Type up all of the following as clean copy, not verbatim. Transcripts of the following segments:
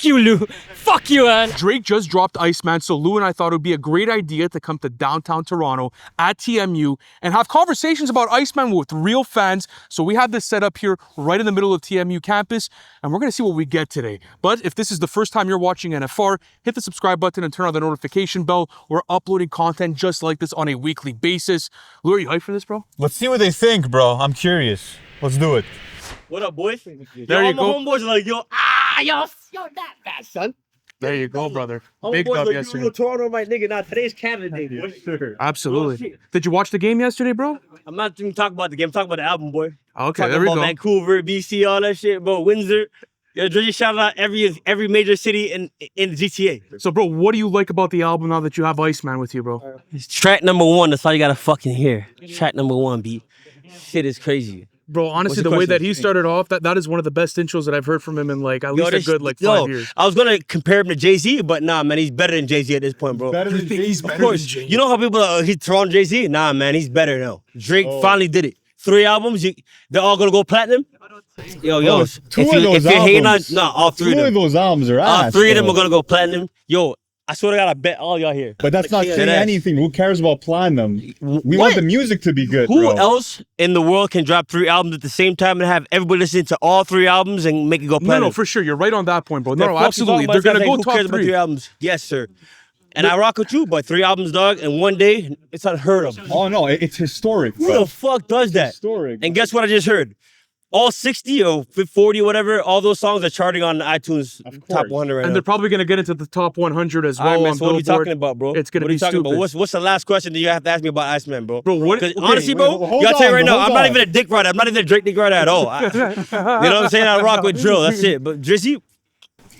you, Lou. Fuck you, man. Drake just dropped Iceman, so Lou and I thought it would be a great idea to come to downtown Toronto at TMU and have conversations about Iceman with real fans. So we have this set up here right in the middle of TMU campus, and we're going to see what we get today. But if this is the first time you're watching NFR, hit the subscribe button and turn on the notification bell. We're uploading content just like this on a weekly basis. Lou, are you hyped for this, bro? Let's see what they think, bro. I'm curious. Let's do it. What up, boys? There you go. My homeboys are like, yo, that bad, son. There you go, brother. Homeboys Big dub like, yesterday. you Toronto, my nigga. Now, today's Canada Day, boy. Absolutely. Did you watch the game yesterday, bro? I'm not even talking about the game. I'm talking about the album, boy. Okay, Talking there we about go. Vancouver, BC, all that shit, bro. Windsor. Yo, just shout out every major city in GTA. So, bro, what do you like about the album now that you have Iceman with you, bro? It's track number 1. That's all you gotta fucking hear. Track number 1, B. Shit is crazy. Bro, honestly, the your way question? that he started off, that is one of the best intros that I've heard from him in like at least a good like 5 years. I was gonna compare him to Jay-Z, but nah, man, he's better than Jay-Z at this point, bro. Better than He's Jay-Z. better than Jay. You know how people he's throwing Jay-Z? Nah, man, he's better now. Drake finally did it. 3 albums, they're all gonna go platinum. Yo, Bro, if two of those you're hating on, albums. nah, all 3 Two of of them. those albums are All ass. 3 of them bro. are gonna go platinum. Yo, I swear to God, I bet all y'all here. But that's not saying that. anything. Who cares about platinum? We What? want the music to be good, Who bro. else in the world can drop 3 albums at the same time and have everybody listen to all 3 albums and make it go platinum? No, for sure. You're right on that point, bro. The No, fuck you absolutely. talking They're about? gonna go Who top cares about 3. 3 albums? Yes, sir. And I rock with you, but 3 albums, dog, in one day, it's unheard of. Oh no, it's historic, Who bro. the fuck does that? Historic. And guess what I just heard? All 60 or 40 or whatever, all those songs are charting on iTunes top 100 right And now. they're probably gonna get into the top 100 as All well right, man, on so what are we Billboard. talking about, bro? It's gonna what are be you talking stupid. about? What's the last question that you have to ask me about Iceman, bro? Bro, what? 'Cause Okay, honestly, bro, hold y'all tell you on, right now, hold I'm not on. even a dick rider. I'm not even a Drake dick rider at all. You know what I'm saying? I rock with drill. That's it. But Drizzy,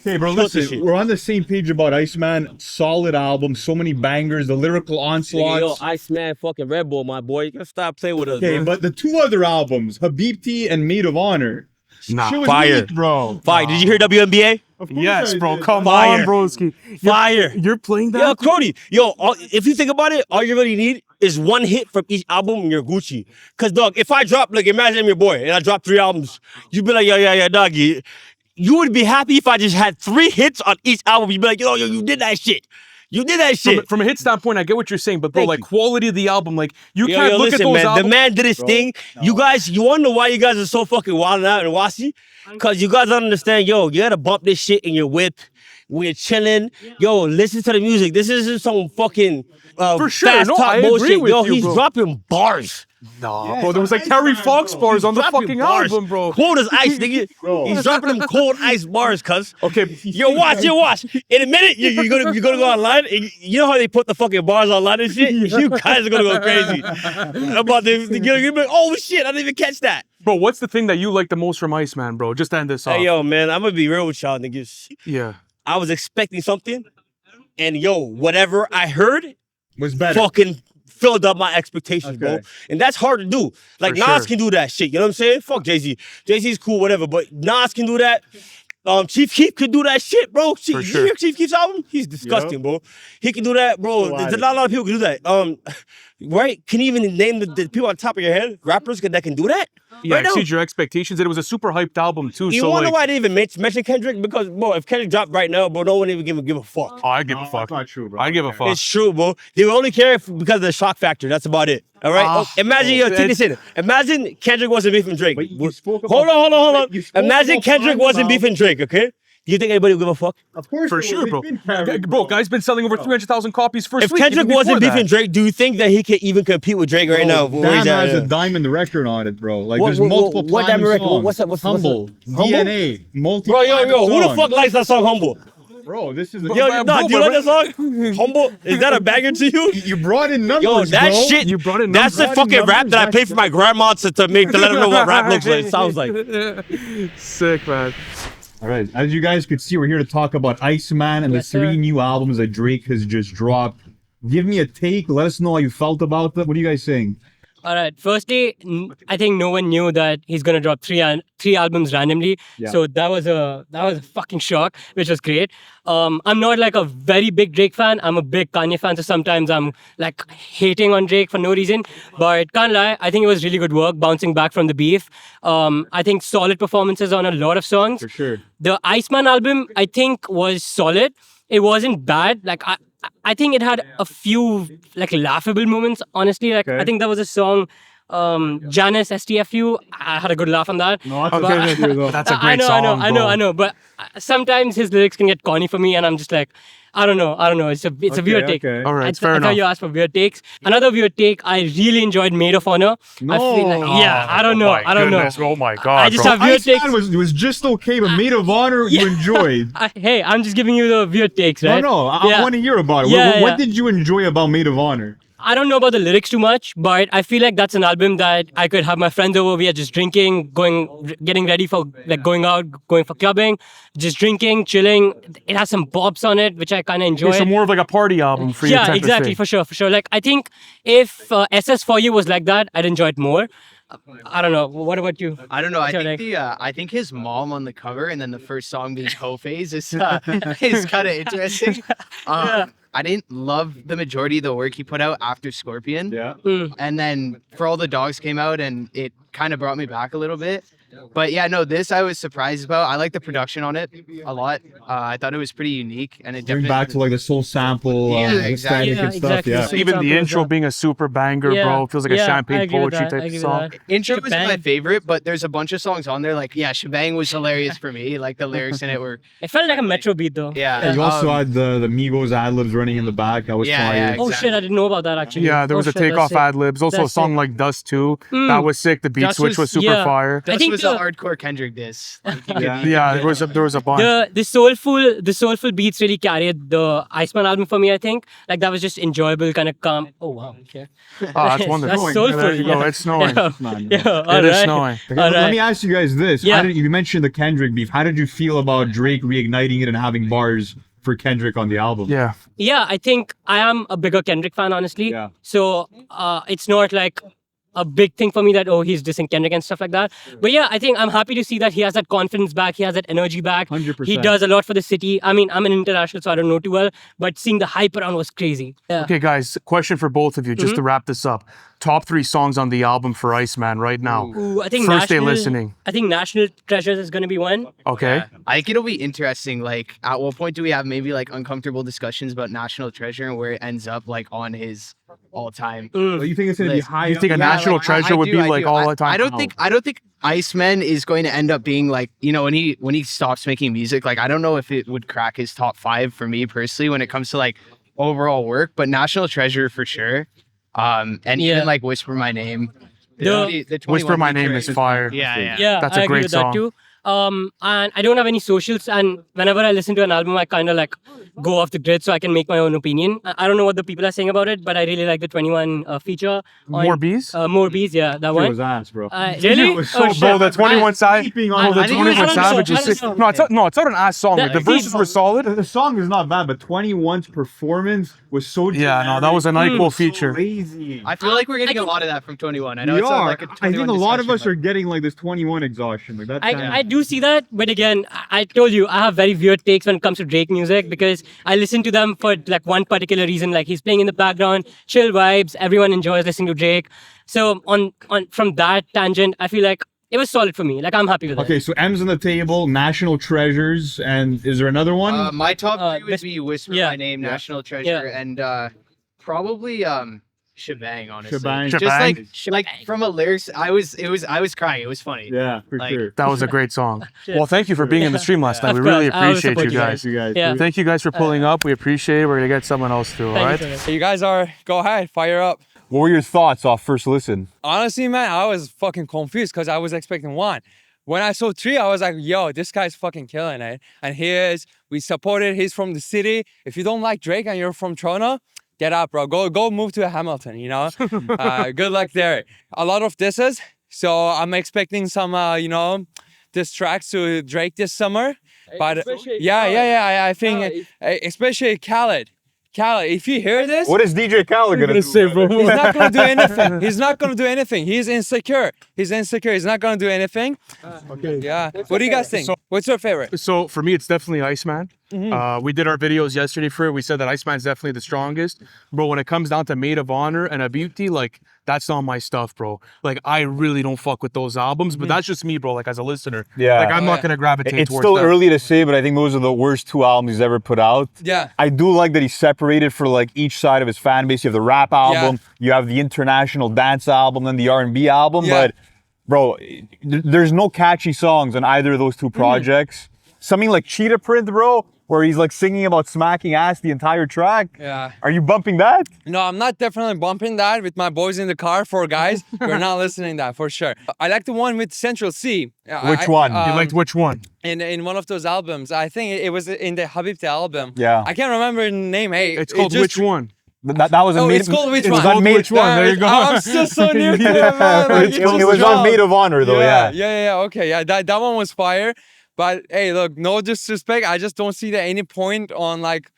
Hey, bro, Kill this listen, shit. we're on the same page about Iceman. Solid album, so many bangers, the lyrical yo, onslaughts. Iceman, fucking Red Bull, my boy. You gotta stop playing with us, Okay, bro. but the 2 other albums, Habibti and Maid of Honor. Nah, shit was fire. weak, bro. Fire. Did you hear WNBA? Of course Yes, I bro. did. Come Fire. on, broski. Fire. You're playing that? Yo, Cody, if you think about it, all you really need is 1 hit from each album and you're Gucci. Cause dog, if I drop, like imagine I'm your boy and I drop 3 albums, you'd be like, yeah, dog, you would be happy if I just had 3 hits on each album. You'd be like, yo, you did that shit. You did that shit. From a hit standpoint, I get what you're saying, but bro, Thank like you. quality of the album, like you Yo, can't look listen, at those man. albums. The man did his thing. You guys, you wanna know why you guys are so fucking wild out and wassy? Cause you guys don't understand, yo, you gotta bump this shit in your whip when you're chilling. Yo, listen to the music. This isn't some fucking For sure. fast No, talk I agree bullshit. with Yo, you, he's bro. dropping bars. Nah, bro, there was like Terry Fox bars on the Dropping fucking bars. album, bro. Cold as ice, nigga. Bro. He's dropping them cold ice bars, cuz. Okay, Yo, watch. In a minute, you're gonna go online. And you know how they put the fucking bars online and shit? You guys are gonna go crazy about this. You're gonna be like, oh shit, I didn't even catch that. bro, what's the thing that you like the most from Iceman, bro? Just to end this off. Hey, yo, man, I'm gonna be real with y'all, niggas. Yeah. I was expecting something, and yo, whatever I heard Was better. fucking filled up my expectations, bro. Okay. And that's hard to do. Like, For Nas sure. can do that shit, you know what I'm saying? Fuck Jay-Z. Jay-Z's cool, whatever, but Nas can do that. Chief Keef could do that shit, bro. For You sure. hear Chief Keef's album? He's disgusting, bro. He can do that, bro. So There's not a lot of people can do that. Right? Can you even name the people on top of your head? Rappers that can do that? Yeah, right now? exceed your expectations. And it was a super hyped album, too. You so, wanna know like, why I didn't even mention Kendrick? Because, bro, if Kendrick dropped right now, bro, no one even give a fuck. Oh, I give a fuck. That's not true, bro. I give a fuck. It's true, bro. They will only care because of the shock factor. That's about it. All right. Imagine, yo, take this in. Imagine Kendrick wasn't beefing Drake. But you spoke about- Hold on. you spoke Imagine about Kendrick time wasn't out. beefing Drake. Okay. Do you think anybody would give a fuck? Of course, For they sure, will. bro. They've been carried, Bro, guy's been selling over 300,000 copies first If week. Kendrick even wasn't before beefing that. Drake, do you think that he could even compete with Drake right now? Where Damn he's at? has a diamond record on it, bro. Like, What- there's what- multiple what platinum diamond record? songs. What's that- what's- Humble, Humble? DNA, multi. Bro, who the fuck likes that song, Humble? Bro, this is. Yo, Bro, nah, do you like that song? Humble? Is that a banger to you? You brought in numbers, Yo, that bro. shit. You brought in That's the numbers. fucking rap Numbers, that I that's played for my grandma to let her know what rap looks like. Sounds like. Sick, man. All right, as you guys could see, we're here to talk about Iceman and Yes, the 3 sir. new albums that Drake has just dropped. Give me a take. Let us know how you felt about them. What are you guys saying? All right. Firstly, I think no one knew that he's gonna drop three albums randomly. Yeah. So that was a fucking shock, which was great. I'm not like a very big Drake fan. I'm a big Kanye fan, so sometimes I'm like hating on Drake for no reason. But can't lie, I think it was really good work bouncing back from the beef. I think solid performances on a lot of songs. For sure. The Iceman album, I think, was solid. It wasn't bad. Like I think it had a few like laughable moments. Honestly, like Okay. I think there was a song, Janice STFU. I had a good laugh on that. No, But- That's a I great know, song, I know. But sometimes his lyrics can get corny for me, and I'm just like, I don't know. It's a weird take. Okay. All right, I, it's fair I thought enough. you asked for weird takes. Another weird take. I really enjoyed Maid of Honor. I feel like, I don't know. I don't know. Oh my god, I just have weird takes. Iceman was just okay, but Maid of Honor you enjoyed. Hey, I'm just giving you the weird takes, right? No, I Yeah. want to hear about it. Yeah, What yeah. did you enjoy about Maid of Honor? I don't know about the lyrics too much, but I feel like that's an album that I could have my friends over. We are just drinking, getting ready for like going out, going for clubbing, just drinking, chilling. It has some bops on it, which I kind of enjoy. So more of like a party album for you. Yeah, exactly, for sure. Like I think if SS for You was like that, I'd enjoy it more. I don't know. What about you? I don't know. I So, think like- I think his mom on the cover and then the first song being Co-Phase is kind of interesting. I didn't love the majority of the work he put out after Scorpion. Yeah. And then For All the Dogs came out and it kind of brought me back a little bit. But yeah, no, this I was surprised about. I like the production on it a lot. I thought it was pretty unique and it Bring definitely back to like the soul sample, Yeah, aesthetic exactly. and Yeah, stuff. exactly. Yeah. So- Even the Example, intro yeah. being a super banger, bro. It feels like a I champagne agree with poetry that. I type agree with song. that. Intro was my Shebang. favorite, but there's a bunch of songs on there. Like, yeah, Shebang was hilarious for me. Like the lyrics in it were, It felt like a Metro beat though. yeah. You also had the Migos ad-libs running in the back. That was Yeah, fire. yeah, Oh exactly. shit, I didn't know about that actually. Yeah, there was Oh, a shit, that's takeoff sick. ad libs. Also a That's song sick. like Dust too. That was sick. The beat Dust switch was was- super yeah. fire. I This think was the- a hardcore Kendrick diss. Like, you Yeah. could- Yeah, there was a bunch. The soulful beats really carried the Iceman album for me. I think like that was just enjoyable, kind of calm. Oh wow, okay. Oh, that's wonderful. That's soulful. There you go. yeah. It's snowing. Man. Yeah, It is snowing. Okay, All Let right. me ask you guys this. Yeah. You mentioned the Kendrick beef. How did you feel about Drake reigniting it and having bars for Kendrick on the album? Yeah. Yeah, I think I am a bigger Kendrick fan, honestly. Yeah. So it's not like a big thing for me that he's dissing Kendrick and stuff like that. But yeah, I think I'm happy to see that he has that confidence back. He has that energy back. 100%. He does a lot for the city. I mean, I'm an international, so I don't know too well. But seeing the hype around was crazy. Yeah. Okay, guys, question for both of you, just to wrap this up. Top 3 songs on the album for Iceman right now. Ooh, I think First day National- listening. I think National Treasures is going to be one. Okay. I think it'll be interesting. Like, at what point do we have maybe like uncomfortable discussions about National Treasure and where it ends up like on his all-time? So you think it's gonna be List. high? You think a up? National Treasure would be like all the time? I don't think Iceman is going to end up being like, you know, when he stops making music. Like, I don't know if it would crack his top 5 for me personally when it comes to like overall work. But National Treasure for sure. And Yeah. even like Whisper My Name. The- The Whisper 21 My Name feature is fire. Yeah. Yeah, That's a I agree great with song. that too. And I don't have any socials, and whenever I listen to an album, I kind of like go off the grid so I can make my own opinion. I don't know what the people are saying about it, but I really like the 21 feature. on- More Bees? More Bees, yeah, that It one. was ass, bro. Really? It was Oh, so shit. Bro, the 21 side. Keeping Oh, on the I think 21 I don't know, Savage is I don't sick. know. No, it's not an ass song. Like, the That- verses were solid. The song is not bad, but 21's performance was so. Yeah, no, that was a night cool so feature. lazy. I feel like we're getting I a can- lot of that from 21. I know We it's are. like a I think 21 a lot of us discussion, are getting like this 21 exhaustion. Like that. I do see that, but again, I told you I have very weird takes when it comes to Drake music because I listen to them for like one particular reason. Like he's playing in the background, chill vibes. Everyone enjoys listening to Drake. So on from that tangent, I feel like it was solid for me. Like I'm happy with it. Okay, so M's on the table, National Treasures, and is there another one? My top 3 would best- be Whisper yeah. My Name, Yeah. National Treasure, and probably Shebang, honestly. Shebang. Just Shebang. like from a lyrics, I was crying. It was funny. Yeah, for like- sure. That was a great song. Well, thank you for being in the stream last night. Of We really course, I always appreciate support you you guys. You guys. Yeah. Thank you guys for pulling up. We appreciate it. We're going to get someone else too, all Thank right? you so much. You guys are, go ahead, fire up. What were your thoughts off first listen? Honestly, man, I was fucking confused because I was expecting 1. When I saw 3, I was like, yo, this guy's fucking killing it. And he is, we supported, he's from the city. If you don't like Drake and you're from Toronto, get up, bro. Go move to Hamilton, you know? Good luck there. A lot of disses. So I'm expecting some, diss tracks to Drake this summer. But yeah, I think, especially Khaled. Khaled, if you hear this, What is DJ Khaled gonna do? say, bro? he's not gonna do anything. He's not gonna do anything. He's insecure. He's insecure. He's not gonna do anything. Okay. Yeah. What do you guys think? What's your favorite? So for me, it's definitely Iceman. We did our videos yesterday for it. We said that Iceman's definitely the strongest. Bro, when it comes down to Maid of Honor and Habibti, like, that's not my stuff, bro. Like, I really don't fuck with those albums, but that's just me, bro, like, as a listener. Yeah. Like, I'm not going to gravitate It's towards still that. early to say, but I think those are the worst 2 albums he's ever put out. Yeah. I do like that he's separated for like each side of his fan base. You have the rap album, you have the international dance album, then the R&B album. Yeah. But bro, there's no catchy songs on either of those 2 projects. Something like Cheetah Print, bro, where he's like singing about smacking ass the entire track. Yeah. Are you bumping that? No, I'm not definitely bumping that with my boys in the car. 4 guys, we're not listening to that for sure. I like the one with Central C. Which one? You liked which one? In one of those albums. I think it was in the Habibti album. Yeah. I can't remember the name. Hey, It's called Which One? That was a Oh, Maid. it's called Which it was One? on Maid. Which One? There you go. I'm still so new to it, man. Like, it just was on dropped. Maid of Honor though. Yeah. Yeah. Okay. Yeah. That one was fire. But hey, look, no disrespect. I just don't see that any point on like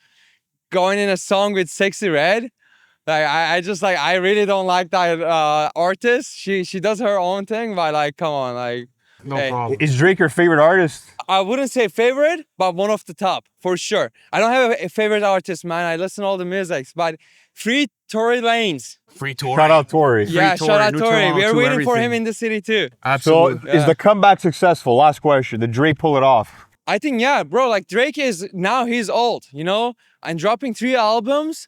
going in a song with Sexy Red. Like I just like I really don't like that artist. She does her own thing, but like come on, like No hey. problem. Is Drake your favorite artist? I wouldn't say favorite, but one of the top for sure. I don't have a favorite artist, man. I listen to all the musics, but Free Tory Lanez. Free Tour. Shout out Tory. Yeah, Tory, shout out New Tory. We are Toronto, waiting for him everything. in the city too. So Absolutely. is the comeback successful? Last question. Did Drake pull it off? I think yeah, bro. Like Drake is now he's old, you know, and dropping 3 albums.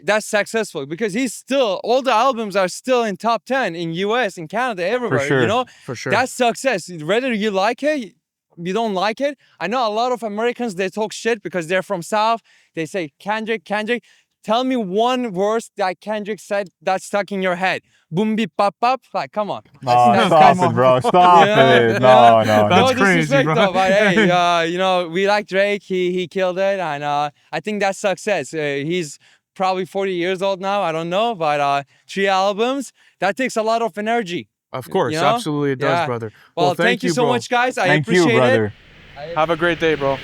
That's successful because he's still all the albums are still in top 10 in US, in Canada, everywhere. sure. You know, For sure. that's success. Whether you like it, you don't like it. I know a lot of Americans they talk shit because they're from South. They say Kendrick. Tell me one verse that Kendrick said that's stuck in your head. Boom beep pop pop. Like, come on. Oh, stop it, bro. Stop it. No. That's No crazy, disrespect, bro. though, but hey, you know, we like Drake. He killed it, and I think that's success. He's probably 40 years old now. I don't know, but 3 albums that takes a lot of energy. Of course, You know? absolutely it does, Yeah. brother. Well, thank you so bro. much, guys. I Thank appreciate you, brother. it. Have a great day, bro.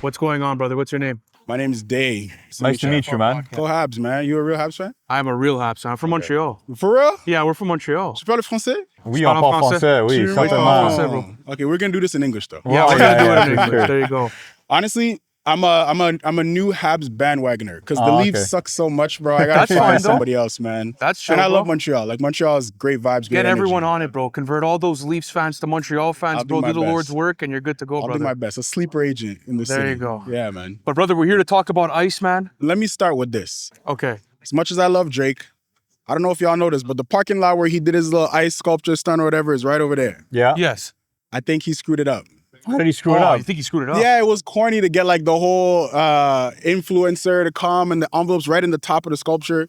What's going on, brother? What's your name? My name is Day. Nice to meet you, man. Go Habs, man. You a real Habs fan? I'm a real Habs fan. I'm from Montreal. For real? Yeah, we're from Montreal. Tu parles français? Oui, parles on parle français? français. Oui, Tu parles certainement. français, bro. Okay, we're gonna do this in English though. Yeah, Oh, we're gonna do it in for English. sure. There you go. Honestly, I'm a new Habs bandwagoner because the Oh, Leafs okay. suck so much, bro. I gotta That's fine, find though. somebody else, man. That's true, And I bro. love Montreal. Like Montreal is great vibes. Get great everyone energy. on it, bro. Convert all those Leafs fans to Montreal fans, I'll do bro. my Do the best. Lord's work, and you're good to go, I'll brother. do my best. A sleeper agent in the There city. you go. Yeah, man. But brother, we're here to talk about Iceman. Let me start with this. Okay. As much as I love Drake, I don't know if y'all know this, but the parking lot where he did his little ice sculpture stunt or whatever is right over there. Yeah. Yes. I think he screwed it up. How did he screw it Oh, up? you think he screwed it up? Yeah, it was corny to get like the whole influencer to come and the envelopes right in the top of the sculpture.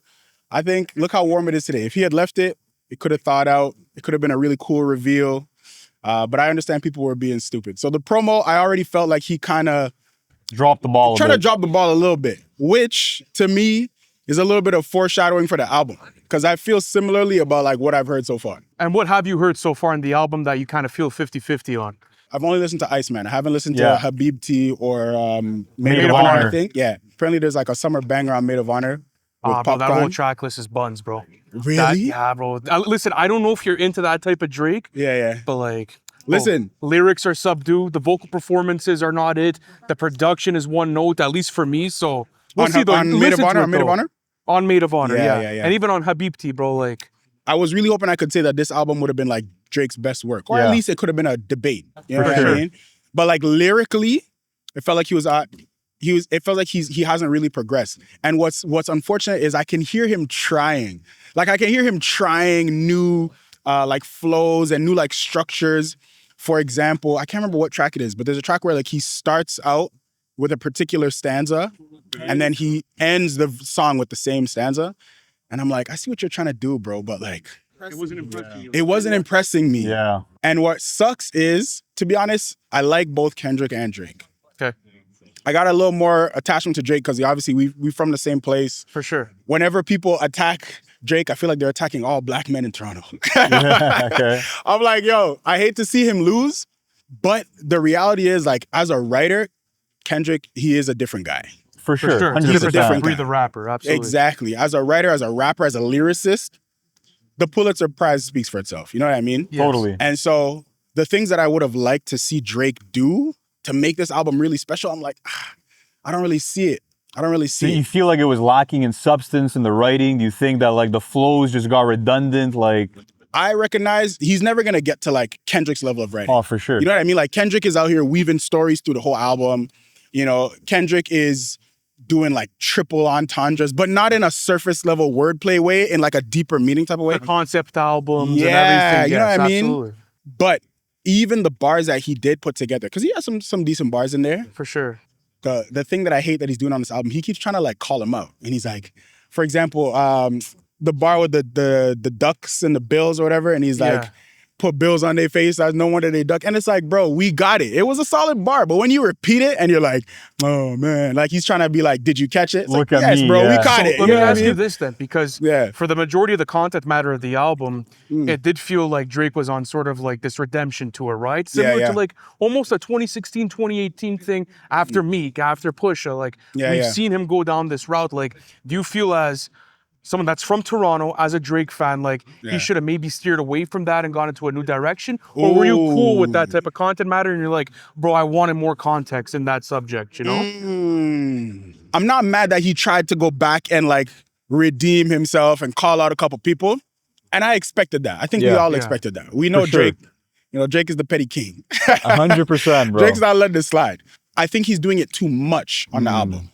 I think, look how warm it is today. If he had left it, it could have thawed out. It could have been a really cool reveal. But I understand people were being stupid. So the promo, I already felt like he kind of Dropped the ball a tried to bit. drop the ball a little bit, which to me is a little bit of foreshadowing for the album. Because I feel similarly about like what I've heard so far. And what have you heard so far in the album that you kind of feel 50-50 on? I've only listened to Iceman. I haven't listened Yeah. to Habibti or Maid of Honor. I think. Yeah. Apparently there's like a summer banger on Maid of Honor with Bro, that whole Popcorn. track list is buns, bro. Really? That, yeah, bro. Listen, I don't know if you're into that type of Drake, Yeah. but like, bro, Listen. lyrics are subdued. The vocal performances are not it. The production is one note, at least for me. So we'll see though. On Maid of Listen to Honor? it, On Maid of though. Honor? On Maid of Honor, Yeah, yeah. yeah. And even on Habibti, bro. Like, I was really hoping I could say that this album would have been like Drake's best work, or Yeah. at least it could have been a debate. You know For what sure. I mean? But like lyrically, it felt like it felt like he hasn't really progressed. And what's unfortunate is I can hear him trying. Like I can hear him trying new like flows and new like structures. For example, I can't remember what track it is, but there's a track where like he starts out with a particular stanza and then he ends the song with the same stanza. And I'm like, I see what you're trying to do, bro, but like it wasn't impressing you. it wasn't impressing me. Yeah. And what sucks is, to be honest, I like both Kendrick and Drake. Okay, I got a little more attachment to Drake because obviously we from the same place. for sure. Whenever people attack Drake, I feel like they're attacking all black men in Toronto. Yeah, okay. I'm like, yo, I hate to see him lose, but the reality is, like, as a writer, Kendrick, he is a different guy. For sure. sure. 100%. He's a different Breathe guy. the rapper, absolutely. Exactly. As a writer, as a rapper, as a lyricist, the Pulitzer Prize speaks for itself. You know what I mean? Yes. Totally. And so the things that I would have liked to see Drake do to make this album really special, I'm like, I don't really see it. I don't really Do see you it. feel like it was lacking in substance in the writing? Do you think that like the flows just got redundant? Like, I recognize he's never gonna get to like Kendrick's level of writing. oh, for sure. You know what I mean? Like Kendrick is out here weaving stories through the whole album. You know, Kendrick is doing like triple entendres, but not in a surface level wordplay way, in like a deeper meaning type of way. The concept albums and Yeah, everything. you know Yes, what I mean? absolutely. But even the bars that he did put together, because he has some decent bars in there. For sure. The thing that I hate that he's doing on this album, he keeps trying to like call him out. And he's like, for example, the bar with the ducks and the bills or whatever, and he's like, Yeah. put bills on their face, as no wonder they duck. And it's like, bro, we got it. It was a solid bar. But when you repeat it and you're like, oh man, like he's trying to be like, did you catch it? It's Look like, at yes, me, bro, we yeah. caught So it. let You me know what I ask you mean? this then, because Yeah. for the majority of the content matter of the album, Mm. it did feel like Drake was on sort of like this redemption tour, right? Similar yeah. to like almost a 2016, 2018 thing after Meek, after Pusha. Like Yeah, we've yeah. seen him go down this route. Like, do you feel as someone that's from Toronto, as a Drake fan, like Yeah. he should have maybe steered away from that and gone into a new direction? Or were you cool with that type of content matter and you're like, bro, I wanted more context in that subject, you know? I'm not mad that he tried to go back and like redeem himself and call out a couple people. And I expected that. I think we Yeah. all Yeah. expected that. We know For sure. Drake, you know, Drake is the petty king. 100%, bro. Drake's not letting this slide. I think he's doing it too much on the album.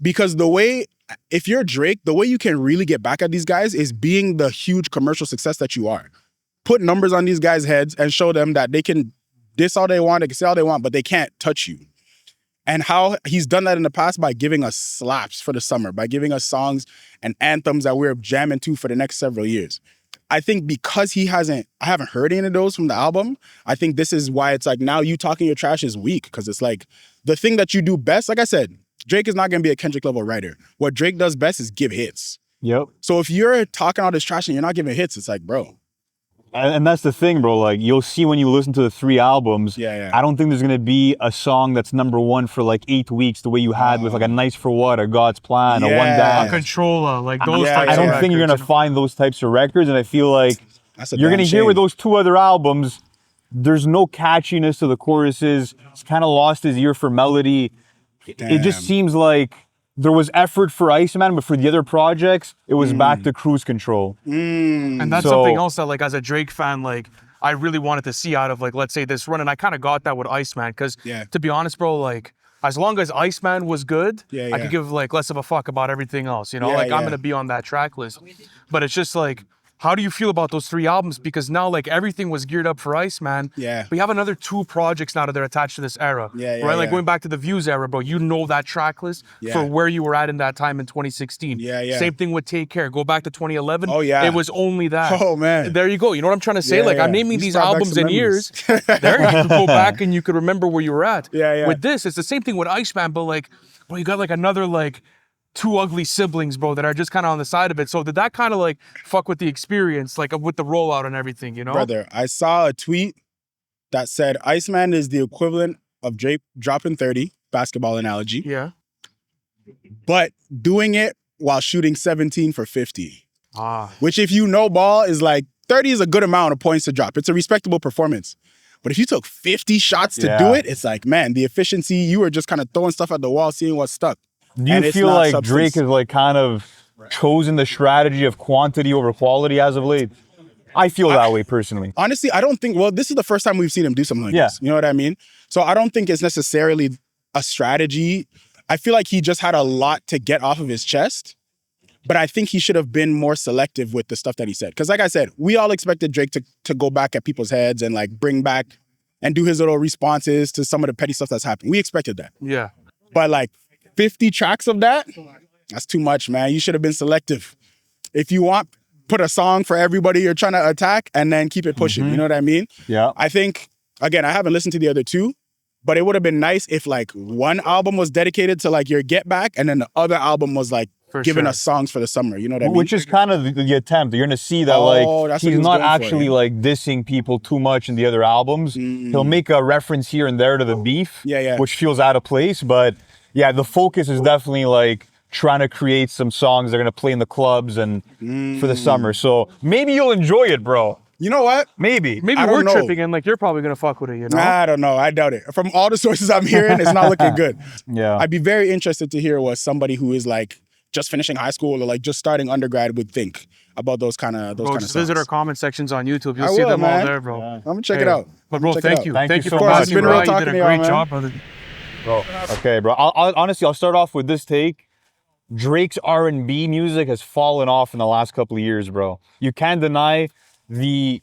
Because the way, if you're Drake, the way you can really get back at these guys is being the huge commercial success that you are. Put numbers on these guys' heads and show them that they can diss all they want, they can say all they want, but they can't touch you. And how he's done that in the past by giving us slaps for the summer, by giving us songs and anthems that we're jamming to for the next several years. I think because I haven't heard any of those from the album, I think this is why it's like now you talking your trash is weak, because it's like the thing that you do best, like I said, Drake is not going to be a Kendrick level writer. What Drake does best is give hits. Yep. So if you're talking all this trash and you're not giving hits, it's like, bro. And that's the thing, bro. Like, you'll see when you listen to the 3 albums, Yeah. I don't think there's going to be a song that's #1 for like 8 weeks the way you had with like A Nice for What or God's Plan or One Yeah. Dance. Controller, like those Yeah, types I of don't think you're records, going to find those types of records. And I feel like That's a you're damn going to hear with shame. those 2 other albums, there's no catchiness to the choruses. It's kind of lost his ear for melody. It just Damn. seems like there was effort for Iceman, but for the other projects, it was back to cruise control. And that's So- something else that, like, as a Drake fan, like, I really wanted to see out of, like, let's say this run. And I kind of got that with Iceman. Because, Yeah. to be honest, bro, like, as long as Iceman was good, Yeah, I yeah. could give, like, less of a fuck about everything else. You know, Yeah, like, I'm yeah. going to be on that track list. But it's just like, how do you feel about those 3 albums? Because now, like, everything was geared up for Iceman. Yeah. We have another 2 projects now that are attached to this era. Yeah, yeah, right? Like, yeah. going back to the Views era, bro, you know that track list Yeah. for where you were at in that time in 2016. Yeah, yeah. Same thing with Take Care. Go back to 2011. Oh, yeah. It was only that. Oh, man. There you go. You know what I'm trying to say? Yeah, like, I'm yeah. naming You these brought back albums some in years. memories. There you could go back and you could remember where you were at. Yeah, yeah. With this, it's the same thing with Iceman, but like, bro, you got like another like 2 ugly siblings, bro, that are just kind of on the side of it. So did that kind of like fuck with the experience, like with the rollout and everything, you know? Brother, I saw a tweet that said Iceman is the equivalent of Drake dropping 30, basketball analogy, Yeah. but doing it while shooting 17 for 50. Ah. Which, if you know ball, is like 30 is a good amount of points to drop. It's a respectable performance. But if you took 50 shots to do Yeah. it, it's like, man, the efficiency, you were just kind of throwing stuff at the wall, seeing what stuck. Do you And it's feel not like substance. Drake has like kind of chosen the strategy of quantity over quality as of late? I feel that way personally. Honestly, I don't think, well, this is the first time we've seen him do something like Yeah. this. You know what I mean? So I don't think it's necessarily a strategy. I feel like he just had a lot to get off of his chest, but I think he should have been more selective with the stuff that he said. Because like I said, we all expected Drake to go back at people's heads and like bring back and do his little responses to some of the petty stuff that's happening. We expected that. Yeah. But like 50 tracks of that, that's too much, man. You should have been selective. If you want, put a song for everybody you're trying to attack and then keep it pushing. You know what I mean? Yeah. I think, again, I haven't listened to the other 2, but it would have been nice if like one album was dedicated to like your get back and then the other album was like For giving sure. us songs for the summer. You know what I mean? Which is kind of the attempt. You're gonna see that Oh, like that's what he's he was not going for, actually yeah. like dissing people too much in the other albums. He'll make a reference here and there to the beef, Yeah, yeah. which feels out of place, but yeah, the focus is definitely like trying to create some songs they're gonna play in the clubs and for the summer. So maybe you'll enjoy it, bro. You know what? Maybe. Maybe I don't we're know. tripping and like you're probably gonna fuck with it, you know? I don't know. I doubt it. From all the sources I'm hearing, it's not looking good. Yeah. I'd be very interested to hear what somebody who is like just finishing high school or like just starting undergrad would think about those kind of Bro, songs. just visit our comment sections on YouTube. You'll I see will, them all man. there, bro. I'm gonna check Hey, it out. But bro, Check it thank out. you. Thank Thank you you so for much. having It's me, been bro. real You talking did to a y'all, great man. job, brother. Bro. Okay, bro. Honestly, I'll start off with this take. Drake's R&B music has fallen off in the last couple of years, bro. You can't deny the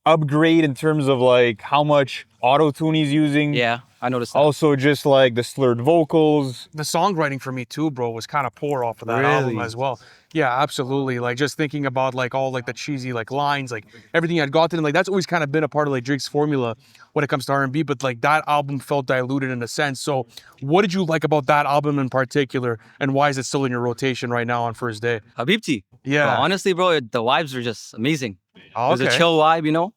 upgrade in terms of like how much auto-tune he's using. Yeah, I noticed that. Also just like the slurred vocals. The songwriting for me too, bro, was kind of poor off of that album Really? as well. Yeah, absolutely. Like just thinking about like all like the cheesy like lines, like everything I'd gotten, like that's always kind of been a part of like Drake's formula when it comes to R&B. But like that album felt diluted in a sense. So, what did you like about that album in particular, and why is it still in your rotation right now on first day? Habibti. Yeah. Bro, honestly, bro, the vibes were just amazing. Oh, It was a chill vibe, you know?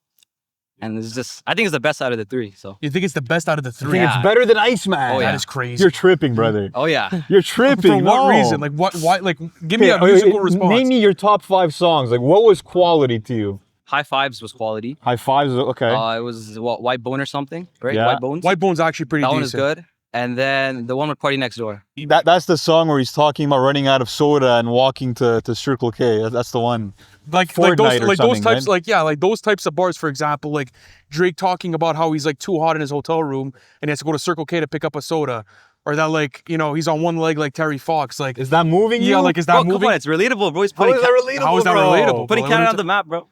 And it's just, I think it's the best out of the three, so. You think it's the best out of the I three? think Yeah. it's better than Iceman. Oh, yeah. That is crazy. You're tripping, brother. Oh, yeah. You're tripping. For what No. reason? Like what? Why? Like give me a Okay, musical response. Name me your top 5 songs. Like what was quality to you? High Fives was quality. High fives, okay. It was, what, White Bone or something, right? Yeah. White Bones. White Bone's actually pretty that decent. one is good. And then the one with Party Next Door. That's the song where he's talking about running out of soda and walking to Circle K. That's the one. Like Fortnite those or like those something, types right? like yeah, like those types of bars, for example, like Drake talking about how he's like too hot in his hotel room and he has to go to Circle K to pick up a soda, or that like, you know, he's on one leg like Terry Fox. Like Is that moving you? yeah, like is that Bro, moving? come on, it's relatable, bro. He's How putting, is that relatable, How is that bro? relatable? putting Bro, Canada on the map, bro.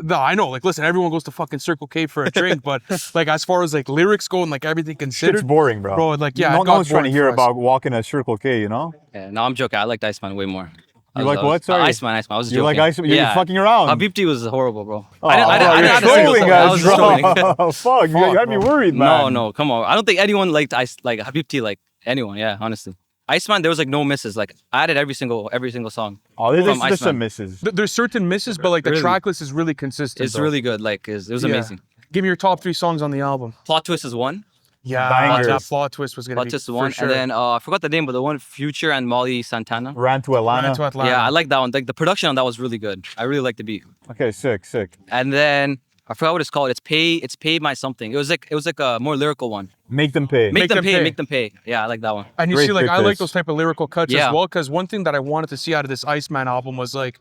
No, I know. Like, listen, everyone goes to fucking Circle K for a drink, but like as far as like lyrics go and like everything considered, It's boring, bro. bro. Like yeah, no it got one's trying to boring hear for us. about walking to Circle K, you know? Yeah, no, I'm joking. I liked Iceman way more. You like what? Sorry. Iceman. I was You joking. like Iceman? You're fucking around. Habibti was horrible, bro. Oh, I didn't you're have a single trolling song. I was us, just bro. trolling. Fuck, you had me worried, man. No, come on. I don't think anyone liked like Habibti like anyone. Yeah, honestly. Iceman, there was like no misses. Like I added every single song. Oh, there's from just some Iceman. misses. There's certain misses, but like the Really? track list is really consistent. It's though. really good. Like it was Yeah. amazing. Give me your top 3 songs on the album. Plot Twist is one. Yeah, Bangers. that plot twist was gonna Plot be Twist is for one. sure. And then I forgot the name, but the one Future and Molly Santana. Ran to Atlanta. Ran to Atlanta. Yeah, I like that one. Like the production on that was really good. I really like the beat. Okay, sick. And then I forgot what it's called. It's Pay My Something. It was like a more lyrical one. Make them pay. Make them pay. Pay. Make them pay. Yeah, I like that one. And you Great see, like, pick I like this. those type of lyrical cuts Yeah. as well, because one thing that I wanted to see out of this Iceman album was like,